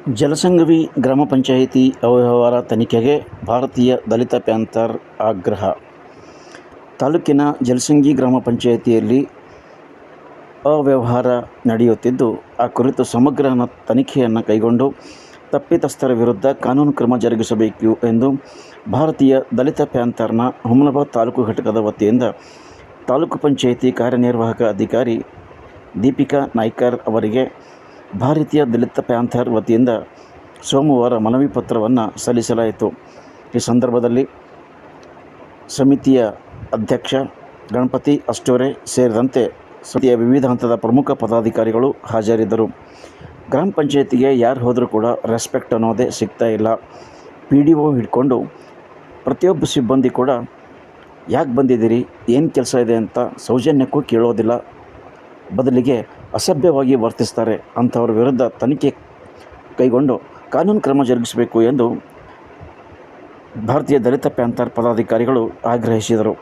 ಜಲಸಂಗವಿ ಗ್ರಾಮ ಪಂಚಾಯಿತಿ ಅವ್ಯವಹಾರ ತನಿಖೆಗೆ ಭಾರತೀಯ ದಲಿತ ಪ್ಯಾಂಥರ್ ಆಗ್ರಹ. ತಾಲೂಕಿನ ಜಲಸಂಗಿ ಗ್ರಾಮ ಪಂಚಾಯಿತಿಯಲ್ಲಿ ಅವ್ಯವಹಾರ ನಡೆಯುತ್ತಿದ್ದು, ಆ ಕುರಿತು ಸಮಗ್ರ ತನಿಖೆಯನ್ನು ಕೈಗೊಂಡು ತಪ್ಪಿತಸ್ಥರ ವಿರುದ್ಧ ಕಾನೂನು ಕ್ರಮ ಜರುಗಿಸಬೇಕು ಎಂದು ಭಾರತೀಯ ದಲಿತ ಪ್ಯಾಂಥರ್ನ ಹುಮನಾಬಾದ್ ತಾಲೂಕು ಘಟಕದ ವತಿಯಿಂದ ತಾಲೂಕು ಪಂಚಾಯಿತಿ ಕಾರ್ಯನಿರ್ವಾಹಕ ಅಧಿಕಾರಿ ದೀಪಿಕಾ ನಾಯ್ಕರ್ ಅವರಿಗೆ ಭಾರತೀಯ ದಲಿತ ಪ್ಯಾಂಥರ್ ವತಿಯಿಂದ ಸೋಮವಾರ ಮನವಿ ಪತ್ರವನ್ನು ಸಲ್ಲಿಸಲಾಯಿತು. ಈ ಸಂದರ್ಭದಲ್ಲಿ ಸಮಿತಿಯ ಅಧ್ಯಕ್ಷ ಗಣಪತಿ ಅಷ್ಟೋರೆ ಸೇರಿದಂತೆ ಸಮಿತಿಯ ವಿವಿಧ ಹಂತದ ಪ್ರಮುಖ ಪದಾಧಿಕಾರಿಗಳು ಹಾಜರಿದ್ದರು. ಗ್ರಾಮ ಪಂಚಾಯಿತಿಗೆ ಯಾರು ಹೋದರೂ ಕೂಡ ರೆಸ್ಪೆಕ್ಟ್ ಅನ್ನೋದೇ ಸಿಗ್ತಾ ಇಲ್ಲ. PDO ಹಿಡ್ಕೊಂಡು ಪ್ರತಿಯೊಬ್ಬ ಸಿಬ್ಬಂದಿ ಕೂಡ ಯಾಕೆ ಬಂದಿದ್ದೀರಿ, ಏನು ಕೆಲಸ ಇದೆ ಅಂತ ಸೌಜನ್ಯಕ್ಕೂ ಕೇಳೋದಿಲ್ಲ. ಬದಲಿಗೆ ಅಸಭ್ಯವಾಗಿ ವರ್ತಿಸ್ತಾರೆ. ಅಂಥವ್ರ ವಿರುದ್ಧ ತನಿಖೆ ಕೈಗೊಂಡು ಕಾನೂನು ಕ್ರಮ ಜರುಗಿಸಬೇಕು ಎಂದು ಭಾರತೀಯ ದಲಿತ ಪ್ಯಾಂಥರ್ ಪದಾಧಿಕಾರಿಗಳು ಆಗ್ರಹಿಸಿದರು.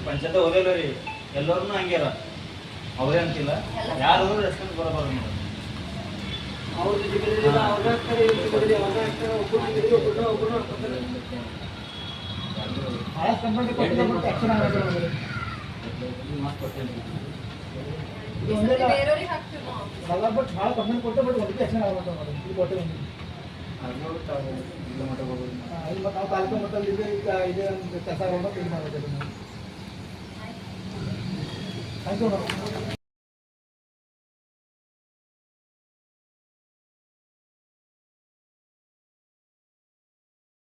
ಪಂಚಾಯತ್ ಹೋದಿಲ್ಲ ರೀ, ಎಲ್ಲರೂ ಹಂಗ್ಯಾರ. ಅವ್ರೇ ಅಂತಿಲ್ಲ, ಯಾರು ರೆಸ್ಪಾನ್ಸ್ ಬರೋಬಾರ್ದು ಮೇಡಮ್. Thank you.